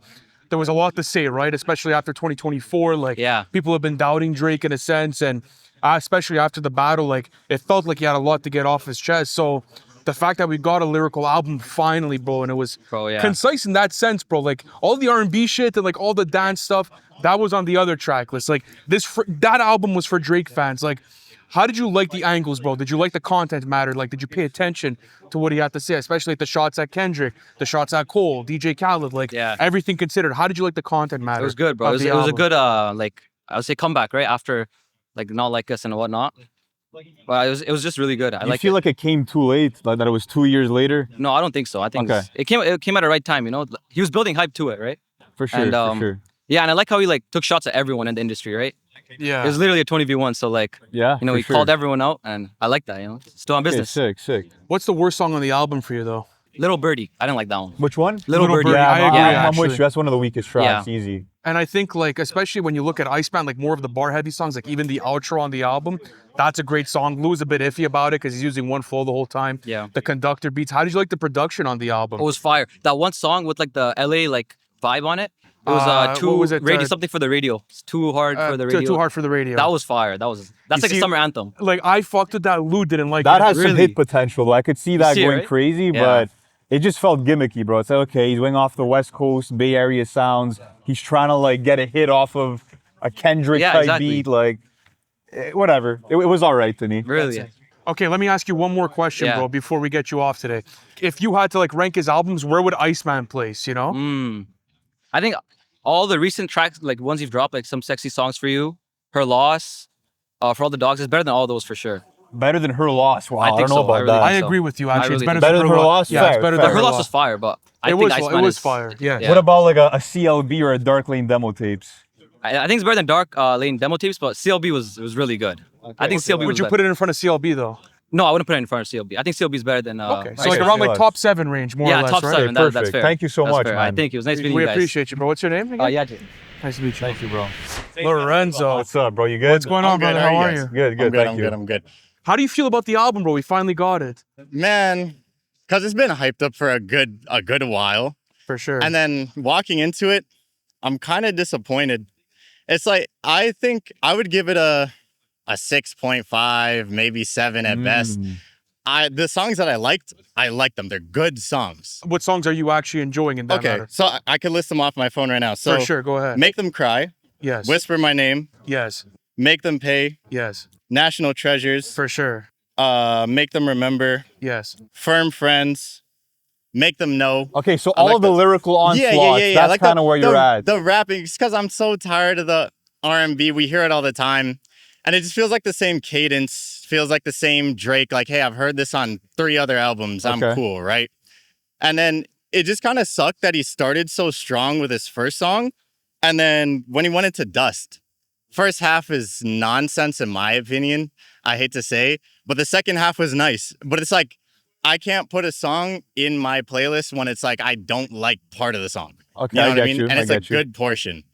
there was a lot to say, right? Especially after 2024, like, Yeah. people have been doubting Drake in a sense, and especially after the battle, like, it felt like he had a lot to get off his chest. So the fact that we got a lyrical album finally, bro, and it was Bro, yeah. concise in that sense, bro. Like all the R&B shit and like all the dance stuff, that was on the other track list. Like that album was for Drake fans. Like, how did you like the angles, bro? Did you like the content matter? Like, did you pay attention to what he had to say, especially like the shots at Kendrick, the shots at Cole, DJ Khaled, like Yeah. everything considered? How did you like the content matter? It was good, bro. of It was, the it was a album? good like I would say comeback, right? After like Not Like Us and whatnot. But it was just really good. I You like feel it. like it came too late, like that it was 2 years later? No, I don't think so. I think Okay. it came at the right time, you know. He was building hype to it, right? For sure, And, for sure. Yeah, and I like how he like took shots at everyone in the industry, right? Yeah. It was literally a 20v1, so like Yeah, you know, for he sure. called everyone out, and I like that, you know. Still on Okay, business. sick. What's the worst song on the album for you, though? Little Birdie, I didn't like that one. Which one? Little Birdie. Birdie. Yeah, I agree, I'm actually. with you. That's one of the weakest tracks. Yeah. Easy. And I think, like, especially when you look at Iceman, like more of the bar-heavy songs, like even the outro on the album, that's a great song. Lou's a bit iffy about it because he's using one flow the whole time. Yeah. The conductor beats. How did you like the production on the album? It was fire. That one song with like the LA like vibe on it. It was what too was it, radio something for the radio. It's too hard for the radio. Too hard for the radio. That was fire. That's You like see- a summer anthem. like I fucked with that. Lou didn't like That it. has some Really? hit potential, though. I could see that see it, going right? crazy, Yeah. but it just felt gimmicky, bro. It's like, okay, he's going off the West Coast, Bay Area sounds. He's trying to like get a hit off of a Kendrick Yeah, type exactly. beat. Like, whatever. It was all right to me. Really. Okay, let me ask you one more question, Yeah. bro, before we get you off today. If you had to like rank his albums, where would Iceman place? You know? I think all the recent tracks, like ones you've dropped, like Some Sexy Songs for You, Her Loss, For All the Dogs, is better than all those for sure. Better than Her Loss. Wow, I, think don't know so. I about really that. think I so. agree with you. I Actually, really it's think better so. than Better Her than Loss. Her Yeah, Loss? it's better Fair, than Her Her Loss Loss. was fire, but I It think was. Iceman It was is fire. Yeah. What about like a CLB or a Dark Lane demo tapes? I think it's better than Dark Lane demo tapes, but CLB was really good. I think CLB Would was you better. put it in front of CLB though? No, I wouldn't put it in front of CLB. I think CLB is better than. Okay, so Iceman. like around like Relax. top 7 range, more or Yeah, less, top right? 7. That's Perfect. fair. Thank you so That's much, fair. man. Thank you. It was nice meeting We you guys. appreciate you, bro. What's your name again? Yeah, Jay. Nice to meet you. Thank you, bro. Lorenzo. What's up, bro? You good? What's going on, brother? How are you? Good, good. Thank you. I'm good. How do you feel about the album, bro? We finally got it. Man, because it's been hyped up for a good while. For sure. And then walking into it, I'm kind of disappointed. It's like, I think I would give it a 6.5, maybe 7 at best. The songs that I liked them. They're good songs. What songs are you actually enjoying in that Okay, matter? so I could list them off my phone right now. So For sure, go ahead. Make Them Cry, Yes. Whisper My Name, Yes. Make Them Pay, Yes. National Treasures, For sure. Make Them Remember, Yes. Firm Friends, Make Them Know. Okay, so I all like of the those. lyrical onslaughts, that's Like kind of where you're at. The rapping, it's because I'm so tired of the R&B. We hear it all the time. And it just feels like the same cadence, feels like the same Drake. Like, hey, I've heard this on 3 other albums. I'm Okay. cool, right? And then it just kind of sucked that he started so strong with his first song. And then when he went into Dust, first half is nonsense in my opinion. I hate to say, but the second half was nice. But it's like, I can't put a song in my playlist when it's like, I don't like part of the song. Okay, You know I what get I mean? you. And it's I a get you. good portion.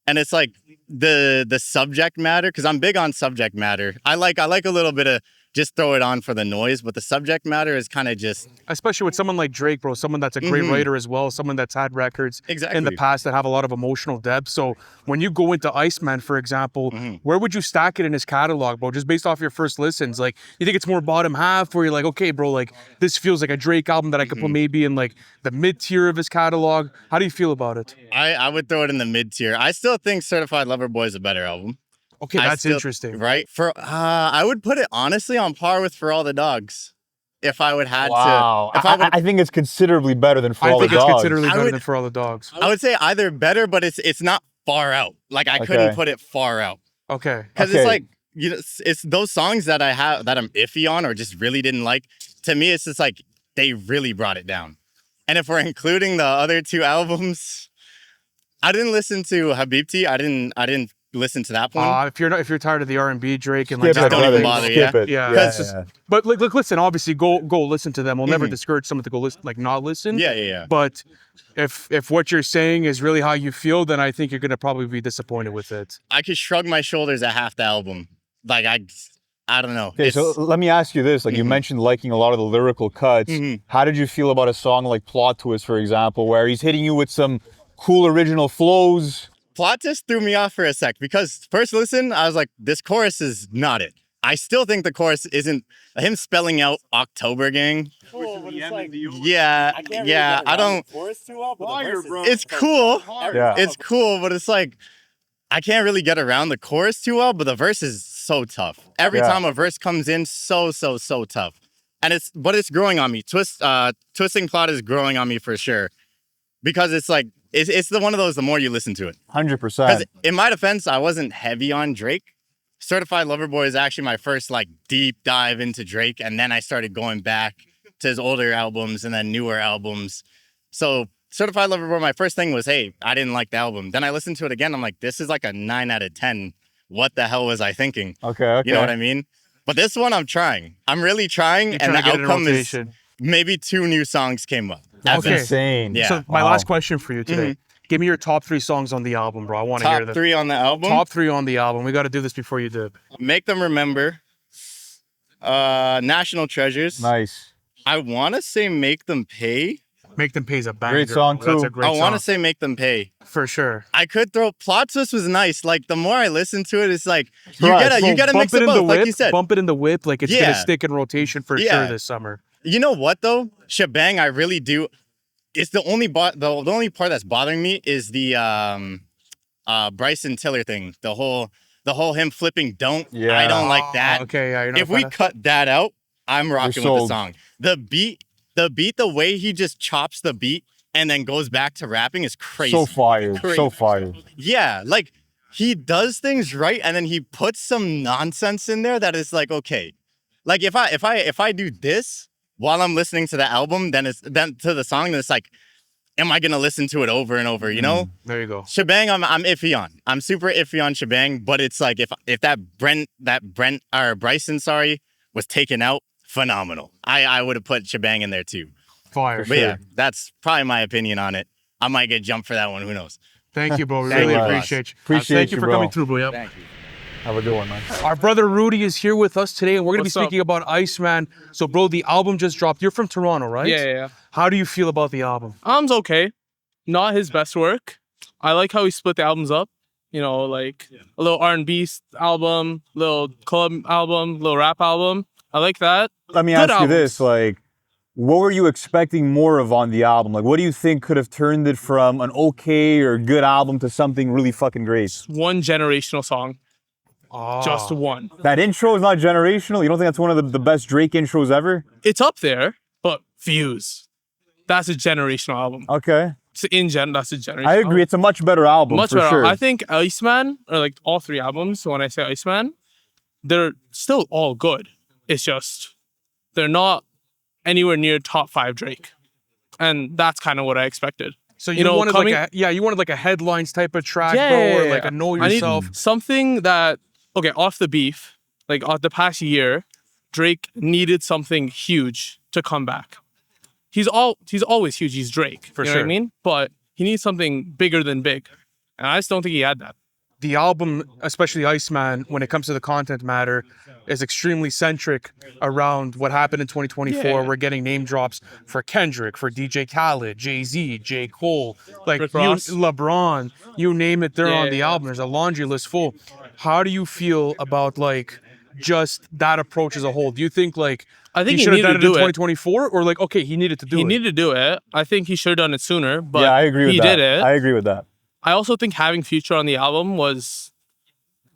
And it's like the subject matter, because I'm big on subject matter. I like a little bit of just throw it on for the noise, but the subject matter is kind of just Especially with someone like Drake, bro, someone that's a great writer as well, someone that's had records in the Exactly. past that have a lot of emotional depth. So when you go into Iceman, for example, where would you stack it in his catalog, bro? Just based off your first listens, like you think it's more bottom half, where you're like, okay, bro, like this feels like a Drake album that I could put maybe in like the mid tier of his catalog. How do you feel about it? I would throw it in the mid tier. I still think Certified Lover Boy is a better album. Okay, I that's still- interesting. Right? I would put it honestly on par with For All the Dogs. If I would had Wow. to. If I would I think it's considerably better than For I All the think it's Dogs. considerably I better would- than For All the Dogs. I would say either better, but it's not far out. Like I couldn't Okay. put it far out. Okay. Because Okay. it's like, you know, it's those songs that I have that I'm iffy on or just really didn't like. To me, it's just like they really brought it down. And if we're including the other 2 albums, I didn't listen to Habibti. I didn't listen to that one. If you're tired of the R&B Drake and like Skip that, it, don't brother. even bother, Skip yeah? it. Yeah. yeah, It's just- yeah. But like, listen, obviously, go listen to them. We'll never discourage someone to go listen, like not listen. Yeah. But if what you're saying is really how you feel, then I think you're gonna probably be disappointed with it. I could shrug my shoulders at half the album. Like I don't know. Okay, so let me ask you this. Like you mentioned liking a lot of the lyrical cuts. How did you feel about a song like Plot Twist, for example, where he's hitting you with some cool original flows? Plot Twist threw me off for a sec because first listen, I was like, this chorus is not it. I still think the chorus isn't him spelling out October Gang. Yeah, I don't. It's cool. Yeah. It's cool, but it's like I can't really get around the chorus too well. But the verse is so tough. Every Yeah. time a verse comes in, so tough. And it's growing on me. Twisting Plot is growing on me for sure, because it's like it's the one of those. The more you listen to it, 100%. because in my defense, I wasn't heavy on Drake. Certified Lover Boy is actually my first like deep dive into Drake, and then I started going back to his older albums and then newer albums. So Certified Lover Boy, my first thing was, hey, I didn't like the album. Then I listened to it again. I'm like, this is like a 9 out of 10. What the hell was I thinking? Okay. You know what I mean? But this one, I'm trying. I'm really trying, You're and trying the to get it in outcome is rotation. maybe 2 new songs came up. That's Okay. insane. Yeah. So my Wow. last question for you today: Give me your top 3 songs on the album, bro. I want to hear Top them. 3 on the album. Top 3 on the album. We got to do this before you dip. Make Them Remember. National Treasures. Nice. I want to say Make Them Pay. Make Them Pay's a banger. Great song, bro. That's too. a great I song. want to say Make Them Pay. For sure. I could throw Plot Twist was nice. Like the more I listen to it, it's like you Right. gotta Bro, mix bump it in the both, like whip, you said. Bump it in the whip. Like it's going Yeah. to stick in rotation for Yeah. sure this summer. You know what though? Shebang, I really do. It's the only the only part that's bothering me is the Bryson Tiller thing. The whole him flipping don't. I Yeah. don't like that. Okay, yeah. You're not If we cut that out, I'm rocking with the sold. song. The beat, the way he just chops the beat and then goes back to rapping is crazy. So fire. Crazy. So fire. Yeah, like he does things right, and then he puts some nonsense in there that is like, okay, like if I do this while I'm listening to the album, then to the song, then it's like, am I gonna listen to it over and over? You know, There you go. Shebang, I'm iffy on. I'm super iffy on Shebang, but it's like if that Brent or Bryson, sorry, was taken out, phenomenal. I would have put Shebang in there too. Fire. But yeah, that's probably my opinion on it. I might get jumped for that one. Who knows? Thank you, bro. We Thank really you, boss. appreciate you. Appreciate Thank you you, for bro. coming through, bro. Yep. Thank you. Have a good one, man. Our brother Rudy is here with us today, and we're going to be What's up? speaking about Iceman. So, bro, the album just dropped. You're from Toronto, right? Yeah. How do you feel about the album? Album's okay. Not his best work. I like how he split the albums up. You know, like a little R&B album, little club album, little rap album. I like that. Let me Good ask you this, albums. like, what were you expecting more of on the album? Like, what do you think could have turned it from an okay or good album to something really fucking great? One generational song. Just Oh. one. That intro is not generational? You don't think that's one of the best Drake intros ever? It's up there, but Views. That's a generational album. Okay. So that's a generational I agree. It's a much better album, Much for better. sure. I think Iceman, or like all three albums, so when I say Iceman, they're still all good. It's just they're not anywhere near top 5 Drake. And that's kind of what I expected. So you know, wanted coming- you wanted like a headlines type of track, Yeah, bro, yeah, or yeah, like yeah. a know I need yourself. something that, okay, off the beef, like off the past year, Drake needed something huge to come back. He's always huge. He's Drake. For you know what sure. I mean? But he needs something bigger than big. And I just don't think he had that. The album, especially Iceman, when it comes to the content matter, is extremely centric around what happened in 2024. Yeah. We're getting name drops for Kendrick, for DJ Khaled, Jay-Z, J. Cole, like Rick you, Ross. LeBron, you name it, they're on the Yeah. album. There's a laundry list full. How do you feel about like just that approach as a whole? Do you think like I think he he should have needed done to it in do it. 2024, or like okay, he needed to do He it? needed to do it. I think he should have done it sooner, but yeah, I agree with he that. did it. I agree with that. I also think having Future on the album was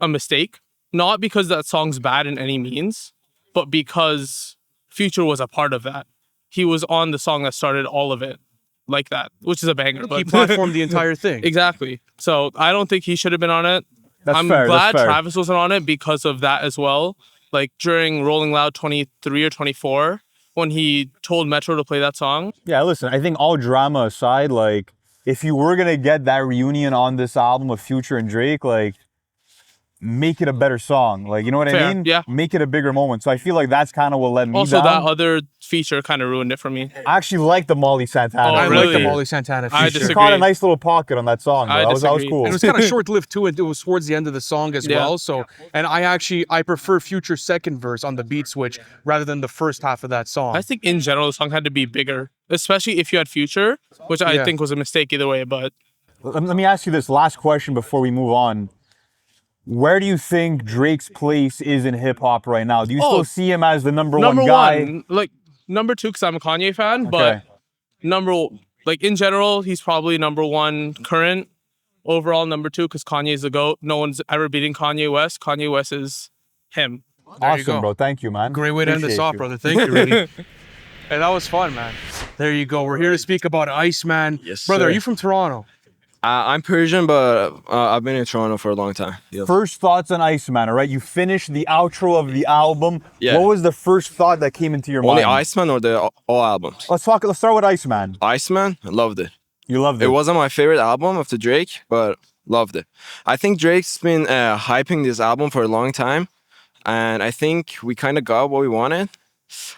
a mistake. Not because that song's bad in any means, but because Future was a part of that. He was on the song that started all of it like that, which is a banger. He But platformed the entire thing. exactly. So I don't think he should have been on it. That's I'm fair. glad that's fair. Travis wasn't on it because of that as well. Like during Rolling Loud 23 or 24, when he told Metro to play that song. Yeah, listen, I think all drama aside, like, if you were gonna get that reunion on this album of Future and Drake, like, make it a better song. Like, you know what I Fair, mean? yeah. Make it a bigger moment. So I feel like that's kind of what let me Also, down. that other feature kind of ruined it for me. I actually like the Molly Santana. Oh, I really? like the Molly Santana I feature. She caught a disagree. nice little pocket on that song. Though. I That was disagree. cool. And it was kind of short-lived too. It was towards the end of the song as Yeah. well. So, and I prefer Future's second verse on the beat switch rather than the first half of that song. I think in general the song had to be bigger, especially if you had Future, which I Yeah. think was a mistake either way. But Let me ask you this last question before we move on. Where do you think Drake's place is in hip hop right now? Do you Oh, still see him as the number number one guy? one, like number 2, because I'm a Kanye fan. Okay. But like in general, he's probably number 1 current. Overall, number 2, because Kanye's the GOAT. No one's ever beating Kanye West. Kanye West is him. There you Awesome, go. bro. Thank you, man. Great way to end this Appreciate off, you. brother. Thank you, really. Hey, that was fun, man. There you go. We're here to speak about Iceman. Yes, Brother, sir. are you from Toronto? I'm Persian, but I've been in Toronto for a long time. Yeah. First thoughts on Iceman, all right? You finished the outro of the album. Yeah. What was the first thought that came into your Only mind? Iceman or the all albums? Let's start with Iceman. Iceman, I loved it. You loved it. It wasn't my favorite album of the Drake, but loved it. I think Drake's been hyping this album for a long time, and I think we kind of got what we wanted.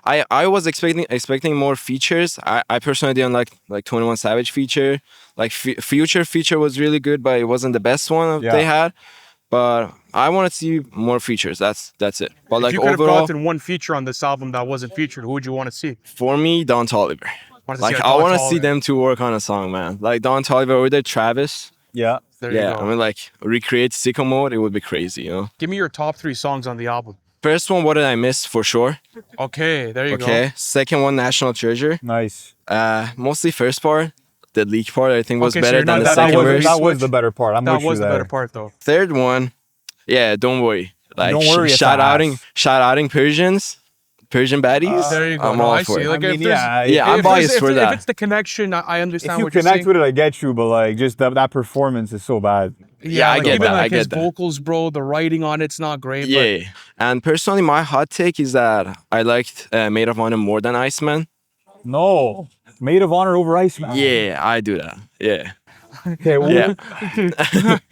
I was expecting more features. I personally didn't like 21 Savage feature. Like Future feature was really good, but it wasn't the best one Yeah. they had. But I want to see more features. That's it. But If like you could have overall, gotten one feature on this album that wasn't featured, who would you want to see? for me, Don Toliver. Want to see Like a I Don want to see Toliver. them to work on a song, man. Like Don Toliver or the Travis. Yeah. There Yeah, you go. I mean like recreate sicko mode. It would be crazy, you know. Give me your top 3 songs on the album. First one, What Did I Miss? For sure. Okay, there you Okay. Second one, National Treasure. Nice. Mostly first part. The leak part I think was Okay, so better you're than not the that second big of a verse. That was switch. the better part. I'm go. That with you was the there. better part, though. Third one, yeah, Don't Worry. Like Don't Worry, it's shout ass. outing Persian baddies. There you go. I'm No, all I for see. it. Like, I if mean, there's- yeah, I'm if biased it's- for if that. it's the connection, I understand If you what you're connect saying. with it, I get you, but like just that performance is so bad. Yeah, I like, get even that, I like his get that. vocals, bro, the writing on it's not great. Yeah. And personally, my hot take is that I liked Maid of Honor more than Iceman. No. Maid of Honor over Iceman. Yeah, I do that. Yeah. Okay, well, Yeah.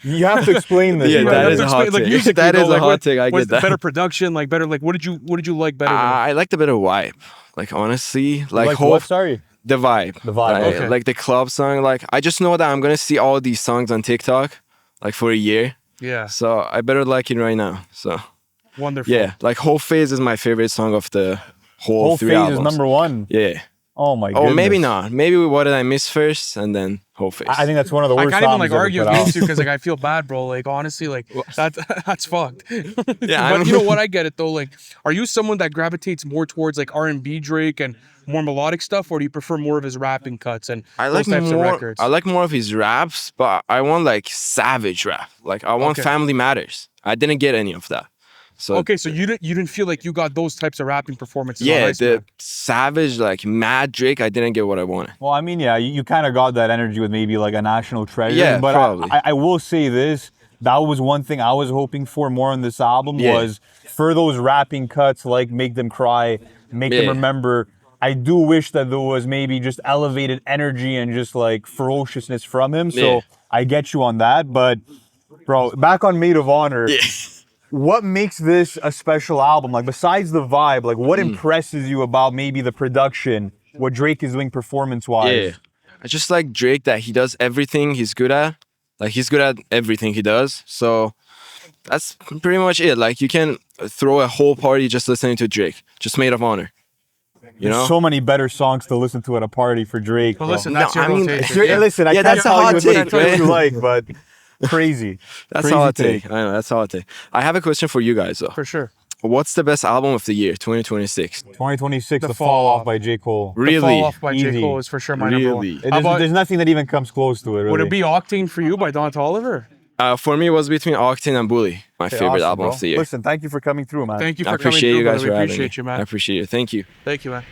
you have to explain this. Yeah, bro. that You is a have to hot explain, take. musically, That though, is a hot what- take. I what's get the that. better production, like better, like what did you like better? Than I like the better vibe. Like honestly, like Like whole what? Sorry. the vibe. The vibe, Like, okay. like the club song. Like I just know that I'm gonna see all these songs on TikTok, like for a year. Yeah, So I better like it right now. So wonderful. yeah, like Whole Phase is my favorite song of the whole, Whole three phase albums. is number one. Yeah. Oh my Oh, goodness. maybe not. Maybe What Did I Miss first, and then Whole Phase. I think that's one of the I worst can't even songs like ever argue put out. against you because like I feel bad, bro. Like honestly, like that's fucked. Yeah, but you know what? I get it though. Like, are you someone that gravitates more towards like R&B Drake and more melodic stuff, or do you prefer more of his rapping cuts and I like those types of more. records? I like more of his raps, but I want like savage rap. Like I want Okay. Family Matters. I didn't get any of that. So Okay, so you didn't feel like you got those types of rapping performances on yeah, Iceman. the savage like mad Drake. I didn't get what I wanted. Well, I mean, yeah, you kind of got that energy with maybe like a National Treasure. Yeah, but probably. I will say this. That was one thing I was hoping for more on this album Yeah. was for those rapping cuts like Make Them Cry, Make Them Yeah. Remember. I do wish that there was maybe just elevated energy and just like ferociousness from him. So Yeah. I get you on that. But bro, back on Maid of Honor. Yeah. What makes this a special album? Like besides the vibe, like what impresses you about maybe the production, what Drake is doing performance-wise? Yeah, I just like Drake that he does everything he's good at. Like he's good at everything he does. So that's pretty much it. Like you can throw a whole party just listening to Drake. Just Maid of Honor. You know? There's so many better songs to listen to at a party for Drake. But bro. listen, that's No, your I mean, rotation. Sure, listen, I Yeah, can't that's a tell hot you take, what you right? like, but crazy. That's Crazy all I take. take. I know, that's all I take. I have a question for you guys though. For sure. What's the best album of the year, 2026? 2026, The The Fall Fall Off. Off by J. Cole. The Really? Fall Off by J. Easy. Cole is for sure my number one. Really? How about, There's nothing that even comes close to it, really. would it be Octane for you by Don Toliver? For me, it was between Octane and Bully, my Okay, favorite awesome, album bro. of the year. Listen, thank you for coming through, man. Thank you I for coming appreciate through, you guys brother. for We having appreciate me. you, man. I appreciate it. Thank you. Thank you, man.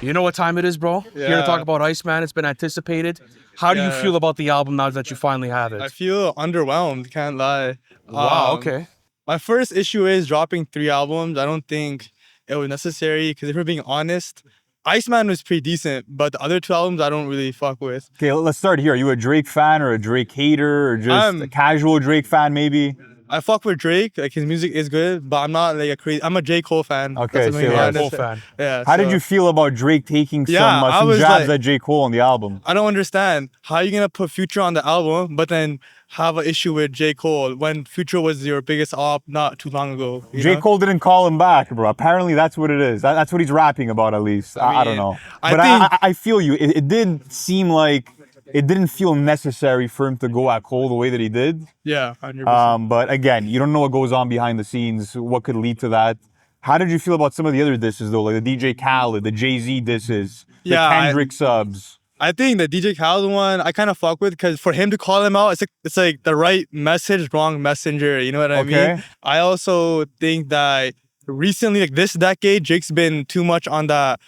You know what time it is, bro? Here to talk about Iceman. It's been anticipated. How do you Yeah. feel about the album now that you finally have it? I feel underwhelmed, can't lie. Wow, Um, okay. My first issue is dropping 3 albums. I don't think it was necessary because if we're being honest, Iceman was pretty decent, but the other 2 albums I don't really fuck with. Okay, let's start here. Are you a Drake fan or a Drake hater or just a casual Drake fan, maybe? I fuck with Drake, like his music is good, but I'm not like a crazy. I'm a J. Cole fan. Okay, That's the say main less. one. Cole fan. Yeah. How did so you feel about Drake taking Yeah, I some was jabs like- at J. Cole on the album? I don't understand how you gonna put Future on the album, but then have an issue with J. Cole when Future was your biggest op not too long ago. you J. know? Cole didn't call him back, bro. Apparently, that's what it is. That's what he's rapping about, at least. I don't mean, know. I But think- I feel you. It didn't seem like it didn't feel necessary for him to go at Cole the way that he did. Yeah, 100%. But again, you don't know what goes on behind the scenes, what could lead to that. How did you feel about some of the other disses, though, like the DJ Khaled, the Jay-Z disses, the Yeah, Kendrick subs? I think the DJ Khaled one I kind of fuck with because for him to call him out, it's like the right message, wrong messenger. You know what I Okay. mean? I also think that recently, like this decade, Drake's been too much on that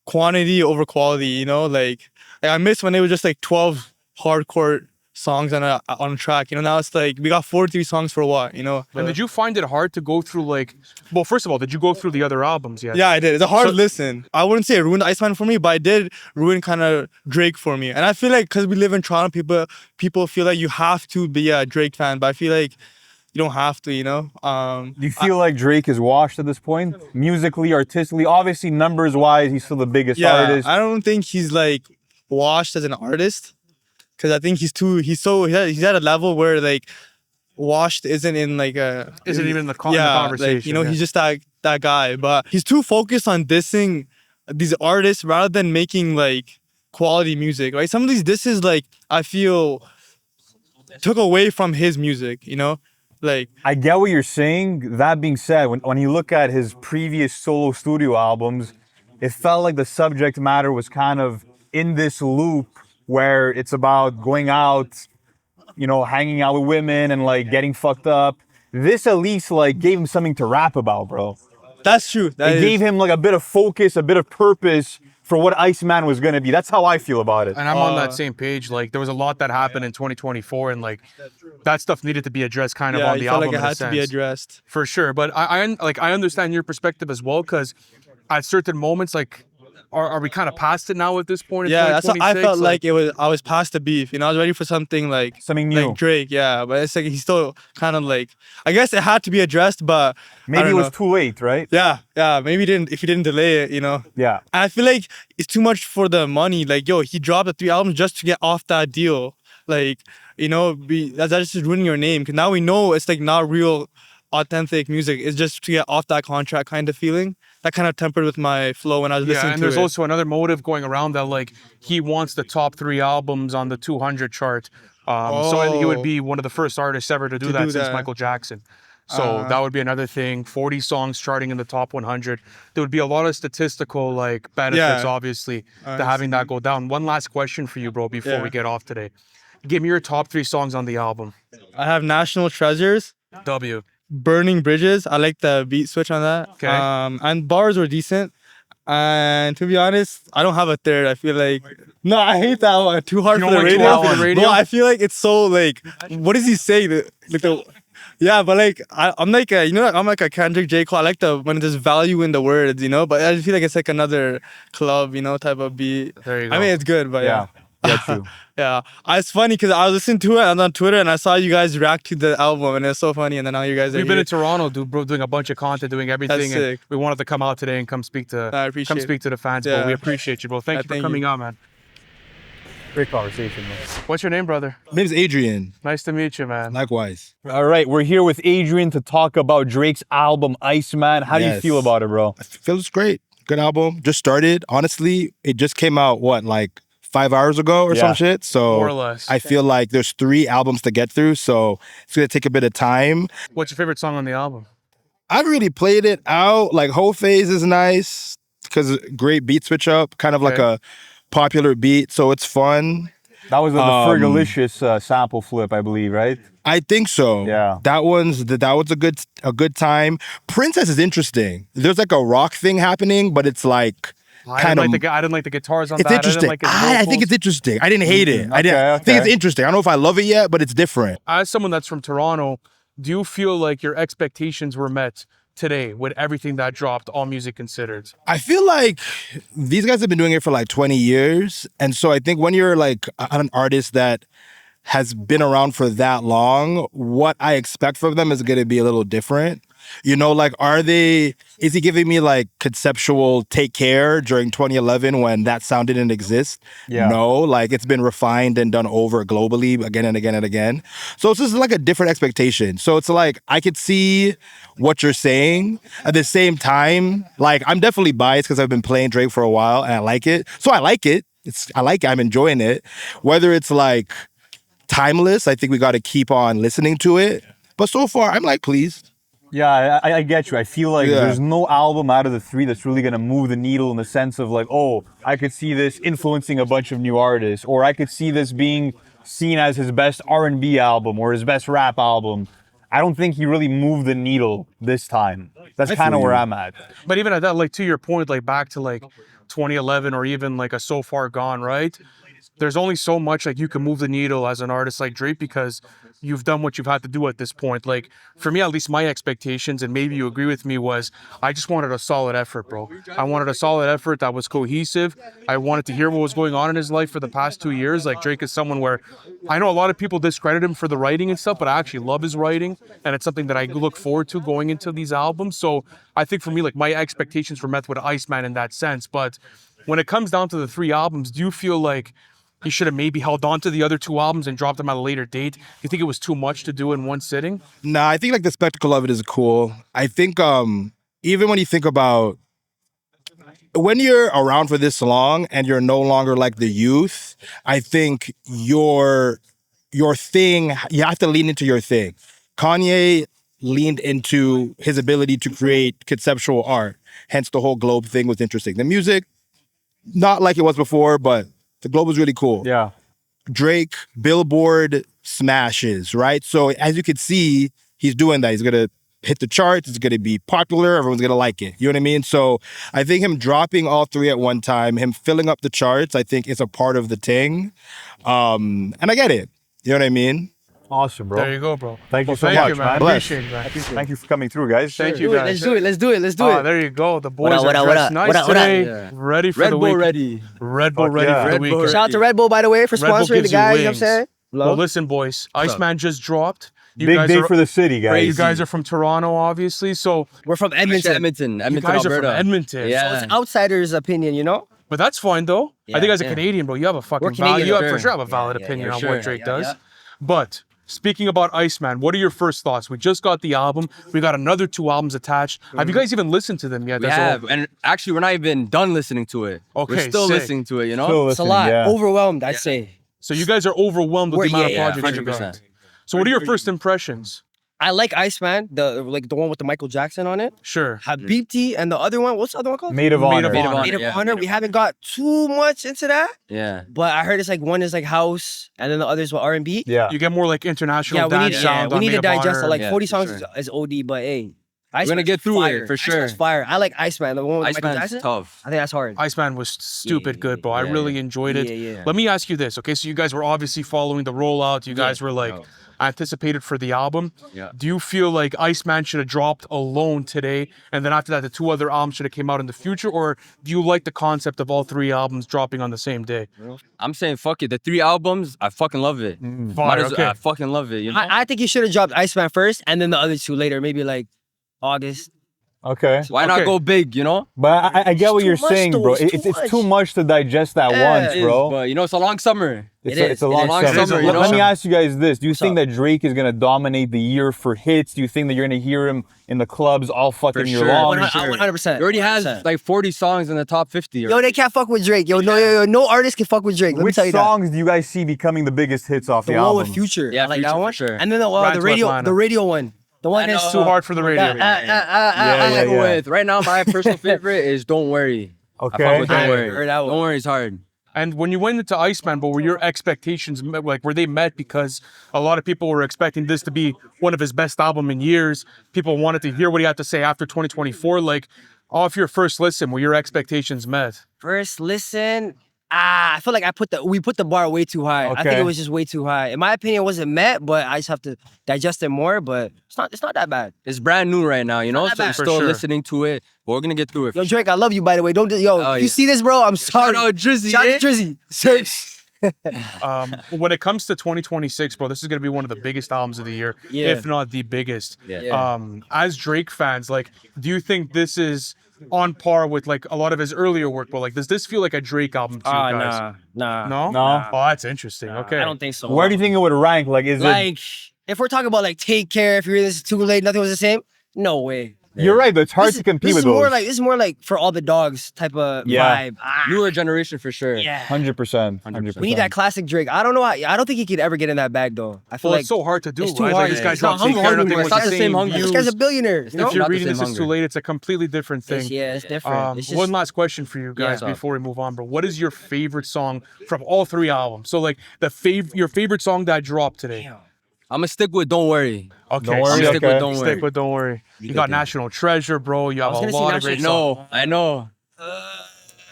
quantity over quality. You know, like I miss when it was just like 12 hardcore songs on a track. You know, now it's like we got 43 songs for what? You know. And did you find it hard to go through like, well, first of all, did you go through the other albums yet? Yeah, I did. It's a hard So- listen. I wouldn't say it ruined Iceman for me, but I did ruin kind of Drake for me. And I feel like because we live in Toronto, people feel like you have to be a Drake fan, but I feel like you don't have to, you know? Do you feel like Drake is washed at this point? Musically, artistically, obviously numbers-wise, he's still the biggest Yeah, artist. I don't think he's like washed as an artist because I think he's at a level where like washed isn't in like a Isn't even in the yeah, conversation. like, you know, yeah. he's just that guy, but he's too focused on dissing these artists rather than making like quality music. Right? Some of these disses like I feel took away from his music, you know? Like I get what you're saying. That being said, when you look at his previous solo studio albums, it felt like the subject matter was kind of in this loop where it's about going out, you know, hanging out with women and like getting fucked up. This at least like gave him something to rap about, bro. that's true. That It is- gave him like a bit of focus, a bit of purpose for what Iceman was gonna be. That's how I feel about it. And I'm on that same page. Like, there was a lot that happened in 2024, and like that stuff needed to be addressed kind of yeah, on the you felt album. like it in a had to be sense. addressed. For sure. But I understand your perspective as well, because at certain moments, like are we kind of past it now at this point in Yeah, that's what I 2026? felt like it was. I was past the beef. You know, I was ready for something like Something new. like Drake. Yeah, but it's like he's still kind of like. I guess it had to be addressed, but I Maybe don't it was know. too late, right? Yeah, maybe if he didn't delay it, you know. Yeah. And I feel like it's too much for the money. Like, yo, he dropped the 3 albums just to get off that deal. Like, you know, that's just ruining your name. Cause now we know it's like not real, authentic music. It's just to get off that contract kind of feeling. That kind of tempered with my flow when I was listening Yeah, and to there's it. also another motive going around that like he wants the top 3 albums on the 200 chart. So he would be one of the first artists ever to do that since Michael Jackson. So that would be another thing. 40 songs charting in the top 100. There would be a lot of statistical like benefits, obviously, to having that go down. One last question for you, bro, before we get off today. Give me your top 3 songs on the album. I have National Treasures. W. Burning Bridges. I like the beat switch on that. Okay. And bars were decent. And to be honest, I don't have a third. I feel like no, I hate that one. Too hard You for don't the like Too radio. Hard for the Radio? No, I feel like it's so like, what does he say? Yeah, but like I'm like a, you know, I'm like a Kendrick J. Cole. I like the when there's value in the words, you know. But I just feel like it's like another club, you know, type of beat. There you go. I mean, it's good, but yeah. Yeah, true. Yeah, it's funny because I was listening to it on Twitter and I saw you guys react to the album and it's so funny. And then now you guys are We've been here. in Toronto, bro, doing a bunch of content, doing everything. That's And sick. we wanted to come out today and come speak to the fans, bro. Yeah. We appreciate you, bro. Thank you for thank coming you. on, man. Great conversation, man. What's your name, brother? My name's Adrian. Nice to meet you, man. Likewise. All right, we're here with Adrian to talk about Drake's album, Iceman. How do you Yes. feel about it, bro? It feels great. Good album. Just started. Honestly, it just came out, what, like 5 hours ago or Yeah. some shit? So More or less. I feel like there's 3 albums to get through, so it's gonna take a bit of time. What's your favorite song on the album? I've really played it out. Like whole phase is nice because great beat switch up, kind of like Okay. a popular beat, so it's fun. That was the Fergalicious sample flip, I believe, right? I think so. Yeah. That was a good time. Princess is interesting. There's like a rock thing happening, but it's like I kind of. didn't like the guitars on It's that. interesting. I didn't like his I think it's interesting. I didn't hate it. I Okay, think it's okay. interesting. I don't know if I love it yet, but it's different. As someone that's from Toronto, do you feel like your expectations were met today with everything that dropped, all music considered? I feel like these guys have been doing it for like 20 years. And so I think when you're like an artist that has been around for that long, what I expect from them is going to be a little different. You know, like, is he giving me like conceptual Take Care during 2011 when that sound didn't exist? Yeah. No, like it's been refined and done over globally again and again and again. So it's just like a different expectation. So it's like, I could see what you're saying. At the same time, like I'm definitely biased because I've been playing Drake for a while and I like it. So I like it. I'm enjoying it. Whether it's like timeless, I think we got to keep on listening to it. But so far, I'm like pleased. Yeah, I get you. I feel like Yeah. there's no album out of the 3 that's really gonna move the needle in the sense of like, oh, I could see this influencing a bunch of new artists, or I could see this being seen as his best R&B album or his best rap album. I don't think he really moved the needle this time. That's I kind of feel where you. I'm at. But even at that, like to your point, like back to like 2011 or even like a So Far Gone, right? There's only so much like you can move the needle as an artist like Drake because you've done what you've had to do at this point. Like for me, at least my expectations, and maybe you agree with me, was I just wanted a solid effort, bro. I wanted a solid effort that was cohesive. I wanted to hear what was going on in his life for the past 2 years. Like Drake is someone where I know a lot of people discredit him for the writing and stuff, but I actually love his writing, and it's something that I look forward to going into these albums. So I think for me, like my expectations were met with Iceman in that sense. But when it comes down to the 3 albums, do you feel like he should have maybe held on to the other 2 albums and dropped them at a later date? You think it was too much to do in one sitting? Nah, I think like the spectacle of it is cool. I think even when you think about when you're around for this long and you're no longer like the youth, I think your thing, you have to lean into your thing. Kanye leaned into his ability to create conceptual art. Hence the whole Globe thing was interesting. The music, not like it was before, but the Globe was really cool. Yeah. Drake, Billboard smashes, right? So as you can see, he's doing that. He's gonna hit the charts. It's gonna be popular. Everyone's gonna like it. You know what I mean? So I think him dropping all 3 at one time, him filling up the charts, I think is a part of the thing. And I get it. You know what I mean? Awesome, bro. There you go, bro. Thank you Well, so thank much, you, man. man. Appreciate it, man. Thank you for coming through, guys. Thank you, guys. Let's do it. Let's do it. Let's do it. There you go. The boys What up, are what up, dressed what up? nice What up, what up? today. Yeah. Ready for Red the Bull weekend. ready. Red Bull Fuck ready yeah. for the Red Bull weekend. Shout out to Red Bull, by the way, for Red Bull sponsoring the gives you guys. You know what I'm wings. saying? Well, Love. listen, boys. Iceman just dropped. You Big guys day are, for the city, guys. You guys are from Toronto, obviously. So We're from Edmonton. Edmonton, you Edmonton, guys Alberta. are from Edmonton. Yeah. It's outsider's opinion, you know? But that's fine, though. I think as a yeah. Canadian, bro, you have a fucking We're Canadian, you have, sure. for sure have a valid yeah, opinion yeah, on sure. what Drake Yeah, does. yeah. But speaking about Iceman, what are your first thoughts? We just got the album. We got another 2 albums attached. Have you guys even listened to them yet? We That's all- have, and actually, we're not even done listening to it. Okay, we're still sick. listening to it. You know, Still It's a listening, lot. yeah. Overwhelmed, I'd say. So you guys are overwhelmed with the amount of Yeah, projects you got. 100%. So what are your first impressions? I like Iceman, the one with the Michael Jackson on it. Sure. Habibti and the other one. What's the other one called? Maid of Maid Honor. of Honor. Maid of yeah. Honor. We haven't got too much into that, Yeah. but I heard it's like one is like house, and then the others were R&B. Yeah. You get more like international Yeah, we dance need, sound we on need Maid to of digest Honor. it. Like Yeah, 40 for songs sure. is OD, but hey, We're gonna get through it, for sure. Iceman's fire. I like Iceman, the one with Michael Iceman's Jackson. tough. I think that's hard. Iceman was stupid Yeah, good, bro. I yeah, really enjoyed it. Yeah, yeah. Let me ask you this, okay? So you guys were obviously following the rollout. You guys were like anticipated for the album. Yeah. Do you feel like Iceman should have dropped alone today, and then after that, the 2 other albums should have came out in the future, or do you like the concept of all 3 albums dropping on the same day? I'm saying fuck it. The 3 albums, I fucking love it. Fire, Might as- okay. I fucking love it. You know. I think you should have dropped Iceman first, and then the other 2 later, maybe like August. Okay. Why Okay. not go big? You know. But I get what too you're much, saying, though. bro. It's It's, too it's too much. much to digest at Yeah, once, It is, bro. but you know, it's a long summer. It's It a, is. it's a It long is. Long summer. summer, you Let know? me ask you guys this. Do you think up? that Drake is going to dominate the year for hits? Do you think that you're going to hear him in the clubs all fucking year sure. long? 100%. He already has 100%. like 40 songs in the top 50. Yo, they can't fuck with Drake. Yo, no artist can fuck with Drake. Let me Which tell you that. songs do you guys see becoming the biggest hits off the The one album? with Future. Yeah, I like Future that for one. sure. And then Ride to the Atlanta. radio one. The one I that's know. Too hard for the radio. I go with right now. My personal favorite is "Don't Worry." I Okay. fuck with "Don't I Worry." heard that one. "Don't Worry" is hard. And when you went into Iceman, but were your expectations like were they met? Because a lot of people were expecting this to be one of his best album in years. People wanted to hear what he had to say after 2024. Like, off your first listen, were your expectations met? First listen. I feel like we put the bar way too high. I think Okay. it was just way too high. In my opinion, it wasn't met, but I just have to digest it more. But it's not that bad. It's brand new right now, you know. not So bad. I'm For still sure. listening to it, but we're gonna get through it. Yo, Drake, I love you, by the way. Don't if you yeah. see this, bro, I'm sorry. Shout out Drizzy, Shout eh? out to Drizzy. Search. When it comes to 2026, bro, this is gonna be one of the biggest albums of the year, Yeah. if not the biggest. Yeah. As Drake fans, like, do you think this is on par with like a lot of his earlier work, bro? Like, does this feel like a Drake album to you guys? Nah. No? No? Oh, that's interesting. Okay. I don't think so. Where do you think it would rank? Like, is it? Like, if we're talking about like Take Care, if you're this is too late, nothing was the same. No way. You're right, but it's hard This to is- compete this with is more those. like this is more like for all the dogs type of Yeah. vibe. Newer generation for sure. Yeah. 100%. 100%. We need that classic Drake. I don't know. I don't think he could ever get in that bag though. I feel Well, like it's so hard to do, it's too right? hard. Like, this guy It's not drops Take hunger Care, anymore. nothing was It's not the the same same hunger. this views. guy's a billionaire. You know? If you're Not the reading same this is too hunger. late, it's a completely different thing. Yeah, it's different. It's just, One last question for you guys Yeah. before we move on, bro. What is your favorite song from all 3 albums? So like your favorite song that dropped today. I'm gonna stick with "Don't Worry." Okay, Don't worry, I'm stick okay. with "Don't Worry." Stick with Don't Worry. You got National Treasure, bro. You have was a gonna say lot of National great songs. I know.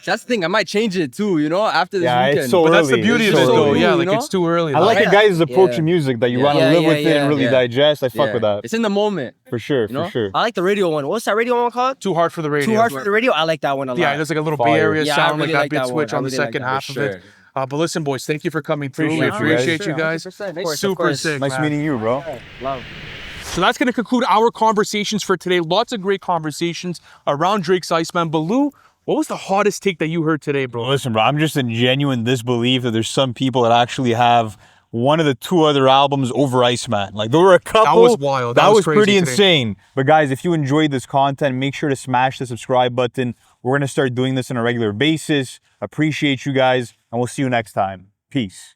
That's the thing. I might change it too. You know, after this Yeah, weekend. it's so But that's the early. beauty It's of it, so though. early. Yeah, you like know? it's too early. I like Like, a guy's approach Yeah. to music that you Yeah. want to Yeah, live yeah, with it yeah. and really Yeah. digest. I fuck Yeah. with that. It's in the moment. For sure, know? for sure. I like the radio one. What's that radio one called? Too hard for the radio. Too hard for the radio. I like that one a lot. Yeah, there's like a little Bay Fire. Area Yeah, I sound, really like like that bit that switch one. I on the really like second that half for of it. sure. But listen, boys, thank you for coming through. We Appreciate you guys. appreciate you guys. 100%. Of course, Super sick. Nice man. meeting you, bro. Love. So that's going to conclude our conversations for today. Lots of great conversations around Drake's Iceman. Baloo, what was the hottest take that you heard today, bro? Listen, bro, I'm just in genuine disbelief that there's some people that actually have one of the 2 other albums over Iceman. Like, there were a couple. was wild. That That was was pretty crazy today. insane. But guys, if you enjoyed this content, make sure to smash the subscribe button. We're going to start doing this on a regular basis. Appreciate you guys, and we'll see you next time. Peace.